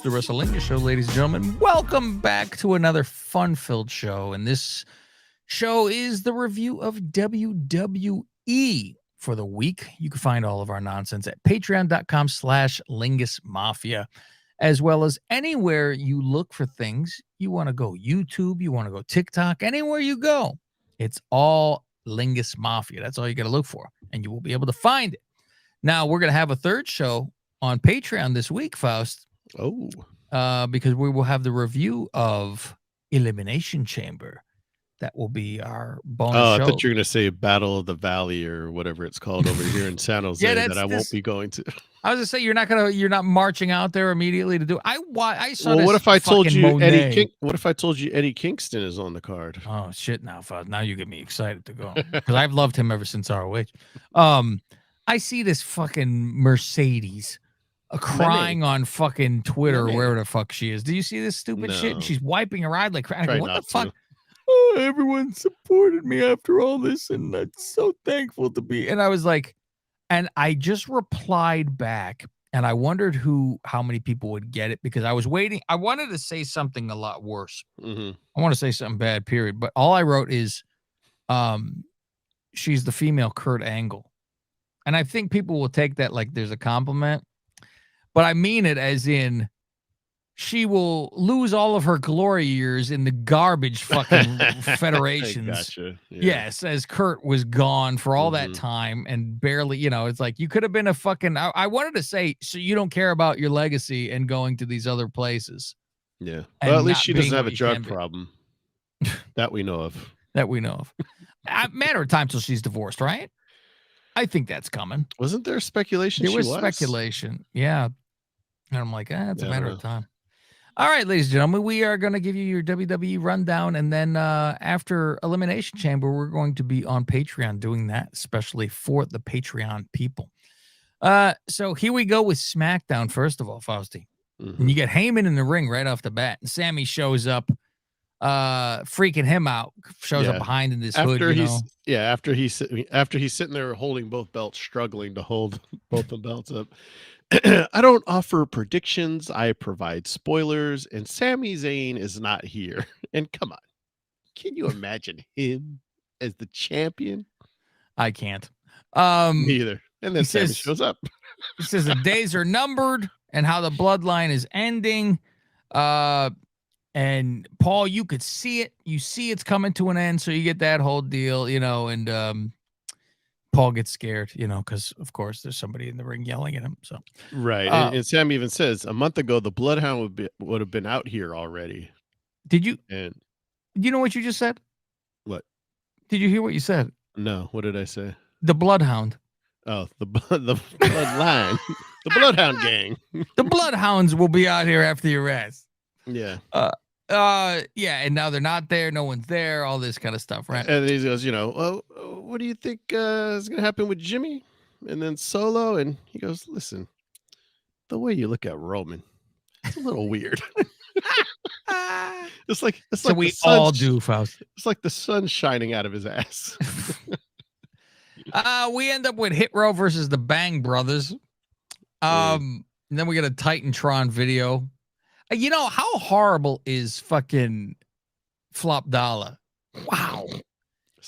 the Wrestlingus show, ladies and gentlemen. Welcome back to another fun-filled show. And this show is the review of WWE for the week. You can find all of our nonsense at patreon.com/Lingus Mafia, as well as anywhere you look for things. You want to go YouTube, you want to go TikTok, anywhere you go, it's all Lingus Mafia. That's all you got to look for, and you will be able to find it. Now, we're going to have a third show on Patreon this week, Faust. Oh. Because we will have the review of Elimination Chamber. That will be our bonus show. I thought you were going to say Battle of the Valley or whatever it's called over here in San Jose that I won't be going to. I was going to say you're not marching out there immediately to do it. I saw Well, this. what if I told you Monet. what if I told you Eddie Kingston is on the card? Oh shit! Now you get me excited to go because I've loved him ever since ROH. I see this fucking Mercedes crying on fucking Twitter or wherever the fuck she is. Do you see this stupid shit? And she's wiping her eye like crap. What the fuck? Oh, everyone supported me after all this, and I'm so thankful to be. And I was like, and I just replied back, and I wondered how many people would get it because I was waiting. I wanted to say something a lot worse. Mm-hmm. I want to say something bad, period. But all I wrote is, she's the female Kurt Angle. And I think people will take that like there's a compliment, but I mean it as in she will lose all of her glory years in the garbage fucking federations. Gotcha. Yeah. Yes, as Kurt was gone for all that time and barely, it's like you could have been a fucking. I wanted to say, so you don't care about your legacy and going to these other places. Yeah. Well, at least she doesn't have a drug problem that we know of. Matter of time till she's divorced, right? I think that's coming. Wasn't there speculation? There was speculation. Yeah. And I'm like, it's a matter of time. All right, ladies and gentlemen, we are going to give you your WWE rundown. And then after Elimination Chamber, we're going to be on Patreon doing that, especially for the Patreon people. So here we go with SmackDown, first of all, Fausti. And you get Heyman in the ring right off the bat. And Sammy shows up. Freaking him out, shows up behind in this hood. After he's sitting there holding both belts, struggling to hold both the belts up. I don't offer predictions, I provide spoilers, and Sami Zayn is not here. And come on, can you imagine him as the champion? I can't. Me either. And then Sami shows up. He says the days are numbered and how the bloodline is ending. And Paul, you could see it. You see it's coming to an end, so you get that whole deal, and Paul gets scared, because, of course, there's somebody in the ring yelling at him. So right. And Sam even says, a month ago, the Bloodhound would have been out here already. Did you? And you know what you just said? What? Did you hear what you said? No. What did I say? The Bloodhound. Oh, the Bloodline. The Bloodhound gang. The Bloodhounds will be out here after your ass. Yeah. And now they're not there. No one's there. All this kind of stuff, right? And he goes, well, what do you think is going to happen with Jimmy and then Solo? And he goes, listen, the way you look at Roman, it's a little weird. It's like we all do, Faust. It's like the sun shining out of his ass. We end up with Hit Row versus the Bang Brothers. And then we get a Titantron video. How horrible is fucking Flop Dollar? Wow.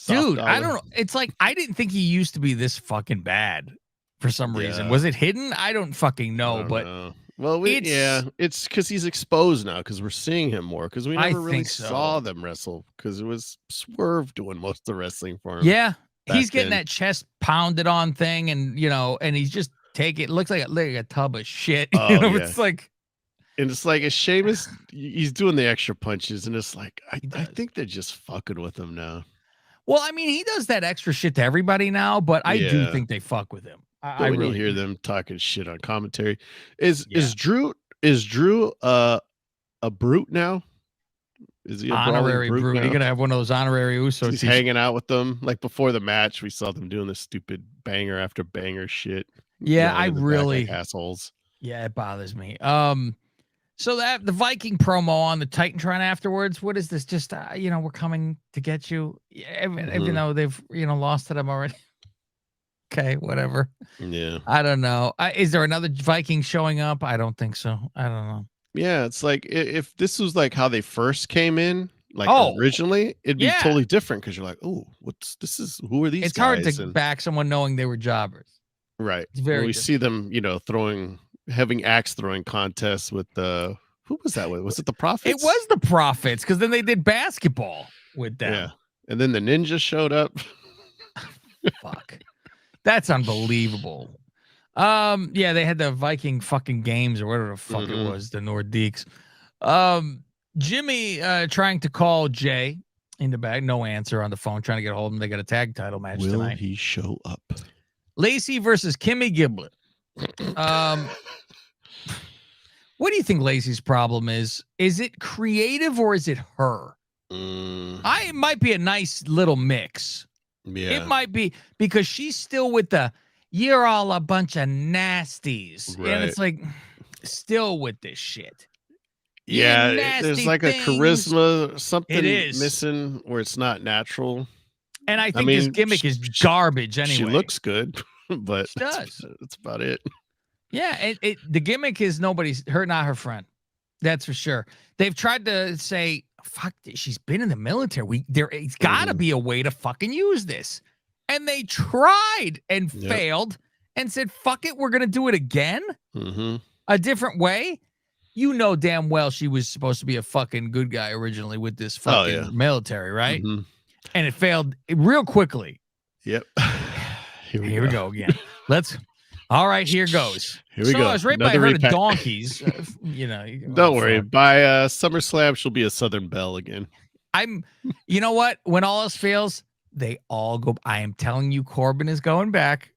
Dude, I don't know. It's like, I didn't think he used to be this fucking bad for some reason. Was it hidden? I don't fucking know, know. Well, it's because he's exposed now because we're seeing him more because we never really saw them wrestle because it was Swerve doing most of the wrestling for him. Yeah. He's getting that chest pounded on thing and, and he's just taking it. Looks like a tub of shit. It's like. And it's like, as Sheamus, he's doing the extra punches, and it's like, I think they're just fucking with him now. Well, I mean, he does that extra shit to everybody now, but I do think they fuck with him. I really hear them talking shit on commentary. Is Drew a brute now? Is he a honorary brute? You're gonna have one of those honorary Usos. He's hanging out with them. Like before the match, we saw them doing this stupid banger after banger shit. Yeah, I really assholes. Yeah, it bothers me. So that the Viking promo on the Titantron afterwards, what is this? Just, we're coming to get you, even though they've, lost to them already. Okay, whatever. Yeah. I don't know. Is there another Viking showing up? I don't think so. I don't know. Yeah, it's like if this was like how they first came in, like Oh, originally, it'd be yeah. totally different because you're like, oh, who are these It's hard to guys? And back someone knowing they were jobbers. right. It's When very we see difficult. them, having axe throwing contests with the who was that with? Was it the It Prophets? was the Prophets because then they did basketball with them. Yeah. And then the ninja showed up. Fuck. That's unbelievable. Yeah, they had the Viking fucking games or whatever the fuck it was, the Nordiques. Jimmy trying to call Jay in the back, no answer on the phone, trying to get a hold of him. They got a tag title match Will tonight. he show up? Lacey versus Kimmy Gibblet. What do you think Lacey's problem is? Is it creative or is it her? It might be a nice little mix. Yeah. It might be because she's still with the you're all a bunch of nasties. Right. And it's like still with this shit. Yeah, there's like a charisma, something missing where it's not natural. And I think this gimmick is garbage anyway. She looks good, but she does. That's about it. Yeah, the gimmick is not her friend. That's for sure. They've tried to say, fuck, she's been in the military. It's got to be a way to fucking use this. And they tried and failed and said, fuck it, we're going to do it again? A different way? You know damn well she was supposed to be a fucking good guy originally with this fucking military, right? And it failed real quickly. Yep. Here we go again. All right, here goes. Here we go. I was right by her to donkeys. Don't worry. By SummerSlam, she'll be a Southern Belle again. You know what? When all else fails, they all go. I am telling you, Corbin is going back,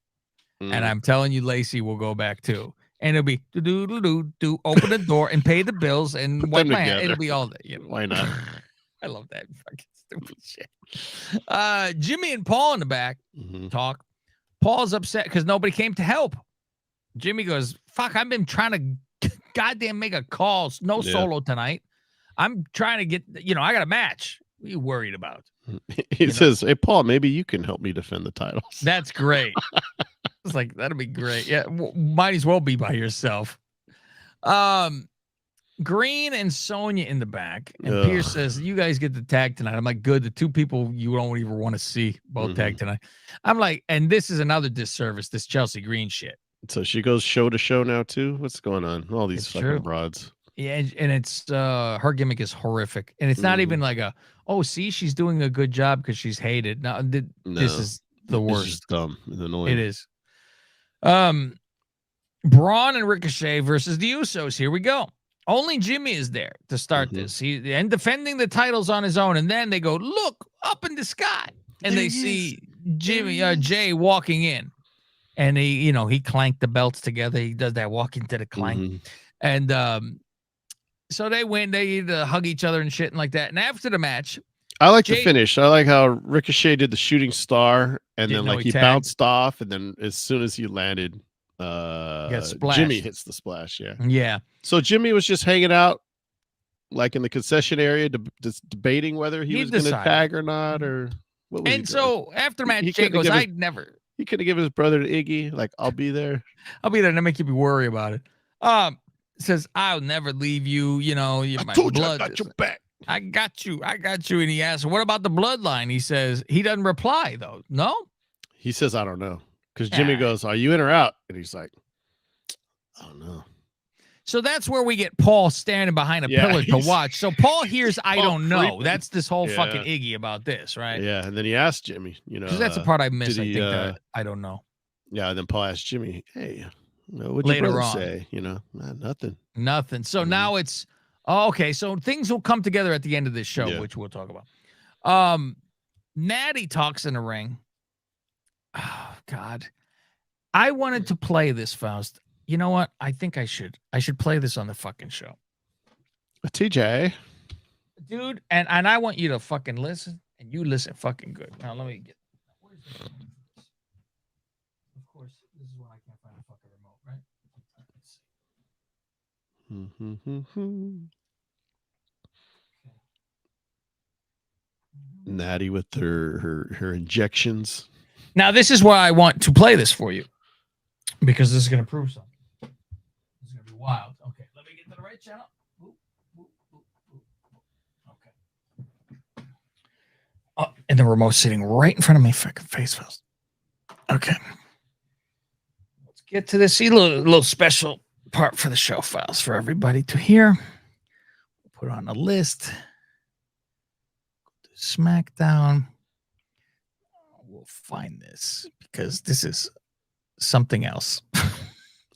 and I'm telling you, Lacey will go back too. And it'll be do open the door and pay the bills and wipe my hand. It'll be all that. Why not? I love that fucking stupid shit. Jimmy and Paul in the back talk. Paul's upset because nobody came to help. Jimmy goes, fuck, I've been trying to goddamn make a call. No solo tonight. I'm trying to get, I got a match. What are you worried about? He says, hey, Paul, maybe you can help me defend the titles. That's great. It's like, that'd be great. Yeah, might as well be by yourself. Green and Sonya in the back. And Pierce says, you guys get the tag tonight. I'm like, good. The two people you don't even want to see both tag tonight. I'm like, and this is another disservice, this Chelsea Green shit. So she goes show to show now too? What's going on? All these fucking broads. Yeah, and it's her gimmick is horrific. And it's not even like see, she's doing a good job because she's hated. No, this is the worst. It's just dumb and annoying. It is. Braun and Ricochet versus the Usos. Here we go. Only Jimmy is there to start this. And defending the titles on his own. And then they go, look up in the sky. And they see Jay walking in. And he clanked the belts together. He does that walk into the clank. And so they win. They hug each other and shit and like that. And after the match, I like the finish. I like how Ricochet did the shooting star. And then he bounced off. And then as soon as he landed, Jimmy hits the splash. Yeah. So Jimmy was just hanging out like in the concession area just debating whether he was going to tag or not, or what was and so after match Jay goes, he could have given his brother to Iggy, like, I'll be there and make you worry about it. Says, I'll never leave you, my blood. I got your back. I got you. And he asks, what about the bloodline? He says, he doesn't reply though. No, he says, I don't know. Because Jimmy goes, are you in or out? And he's like, I don't know. So that's where we get Paul standing behind a pillar to watch. So Paul hears, I don't know. Creeping. That's this whole fucking Iggy about this, right? Yeah. And then he asked Jimmy, because that's the part I missed. I think that I don't know. Yeah. And then Paul asked Jimmy, hey, what'd your brother say? Nothing. So now it's, okay. So things will come together at the end of this show, which we'll talk about. Natty talks in the ring. Oh, God. I wanted to play this, Faust. You know what? I think I should. I should play this on the fucking show. TJ. Dude, and I want you to fucking listen, and you listen fucking good. Now, let me get... Of course, this is when I can't find a fucking remote, right? Let's see. Natty with her injections. Now, this is why I want to play this for you, because this is going to prove something. This is going to be wild. Okay, let me get to the right channel. And the remote's sitting right in front of me, fucking face first. Okay. Let's get to this little special part for the show files for everybody to hear. Put on a list. SmackDown. We'll find this because this is something else.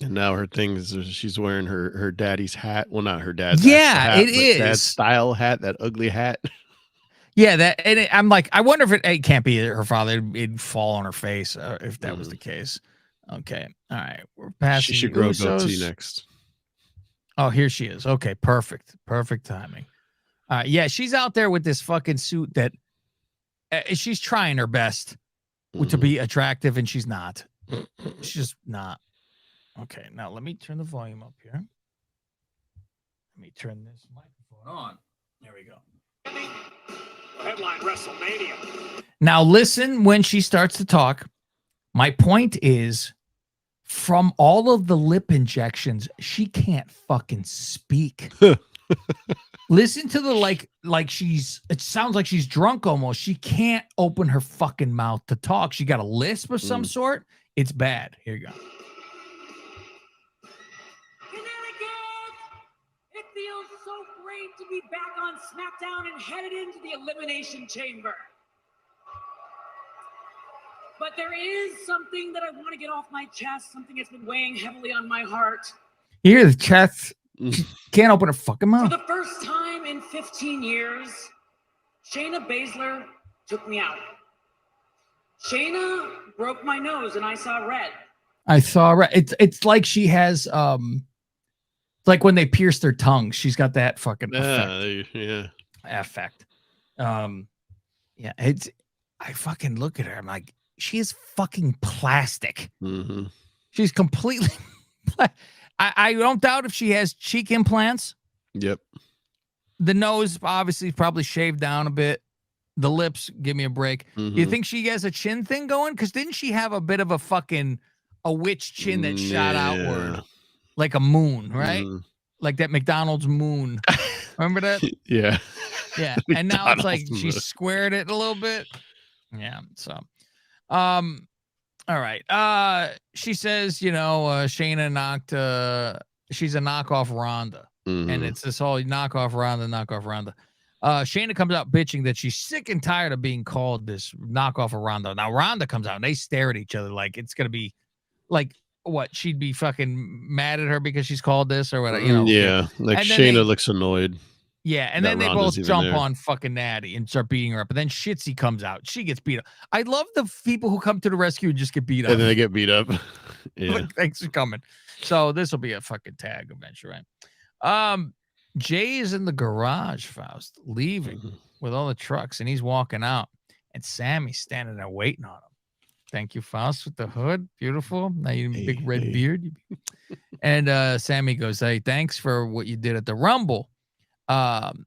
And now her thing is she's wearing her daddy's hat. Well, not her dad's hat, it is dad's style hat, that ugly hat. Yeah, that and I'm like, I wonder if it can't be her father. It'd fall on her face if that was the case. Okay, all right, we're passing. She should grow a goatee next. Oh, here she is. Okay, perfect timing. Yeah, she's out there with this fucking suit that she's trying her best to be attractive, and she's not. She's just not. Okay, now let me turn the volume up here. Let me turn this microphone on. There we go. Headline WrestleMania. Now listen when she starts to talk. My point is, from all of the lip injections, she can't fucking speak. Listen to the like it sounds like she's drunk almost. She can't open her fucking mouth to talk. She got a lisp of some sort. It's bad. Here you go. It feels so great to be back on SmackDown and headed into the Elimination Chamber. But there is something that I want to get off my chest, something that's been weighing heavily on my heart. You hear the chest? She can't open her fucking mouth. For the first time in 15 years, Shayna Baszler took me out. Shayna broke my nose and I saw red. I saw red. It's like she has it's like when they pierce their tongues. She's got that fucking effect. Yeah, I fucking look at her. I'm like, she is fucking plastic. Mm-hmm. She's completely I don't doubt if she has cheek implants. Yep. The nose obviously probably shaved down a bit. The lips, give me a break. Mm-hmm. You think she has a chin thing going? Because didn't she have a bit of a witch chin that shot outward like a moon, right? Like that McDonald's moon. Remember that? Yeah. Yeah. And now it's like she squared it a little bit. Yeah. So, all right. She says, Shayna knocked, she's a knockoff Ronda. And it's this whole knockoff Ronda. Shayna comes out bitching that she's sick and tired of being called this knockoff of Ronda. Now Ronda comes out and they stare at each other like it's going to be like, what, she'd be fucking mad at her because she's called this or whatever, Yeah. Like Shayna looks annoyed. Yeah, and then they both jump on fucking Natty and start beating her up. And then Shitsy comes out. She gets beat up. I love the people who come to the rescue and just get beat up. And then they get beat up. Yeah. Like, thanks for coming. So this will be a fucking tag eventually, right? Jay is in the garage, Faust, leaving with all the trucks, and he's walking out. And Sammy's standing there waiting on him. Thank you, Faust, with the hood. Beautiful. Now you big red beard. And Sammy goes, hey, thanks for what you did at the Rumble. And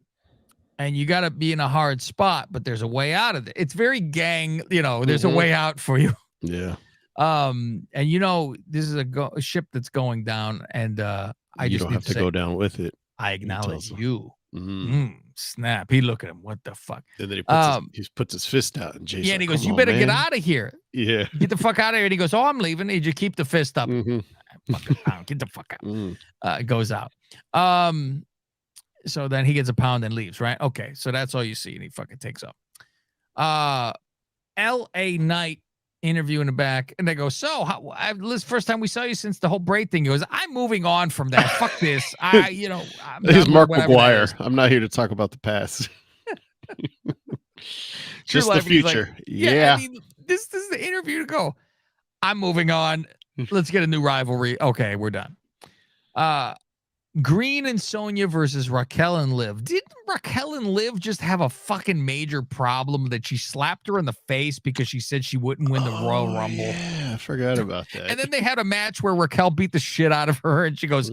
you got to be in a hard spot, but there's a way out of it. It's very gang, there's a way out for you. Yeah. And this is a ship that's going down, and I just don't have to go down with it. I acknowledge you. Snap. He look at him. What the fuck? And then he puts his fist out, and Jason's and he goes, "You better get out of here." Yeah. Get the fuck out of here. And he goes, "Oh, I'm leaving." And you keep the fist up. Get the fuck out. Goes out. So then he gets a pound and leaves, right? Okay, so that's all you see, and he fucking takes up. L.A. Knight interview in the back, and they go, so this first time we saw you since the whole braid thing. He goes, I'm moving on from that. Fuck this. He's Mark McGuire. I'm not here to talk about the past. Just the future. Like, yeah. I mean, this is the interview to go. I'm moving on. Let's get a new rivalry. Okay, we're done. Green and Sonya versus Raquel and Liv. Didn't Raquel and Liv just have a fucking major problem that she slapped her in the face because she said she wouldn't win the Royal Rumble? Yeah, I forgot about that. And then they had a match where Raquel beat the shit out of her, and she goes,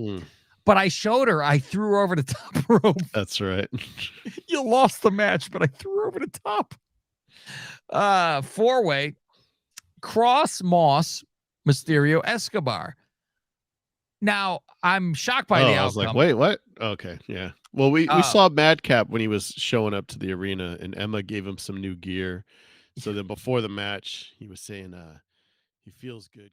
but I showed her. I threw her over the top rope. That's right. You lost the match, but I threw her over the top. 4-way. Cross, Moss, Mysterio, Escobar. Now, I'm shocked by the I was like, outcome. wait, what? Okay, yeah. Well, we Oh. saw Madcap when he was showing up to the arena, and Emma gave him some new gear. So then before the match, he was saying he feels good.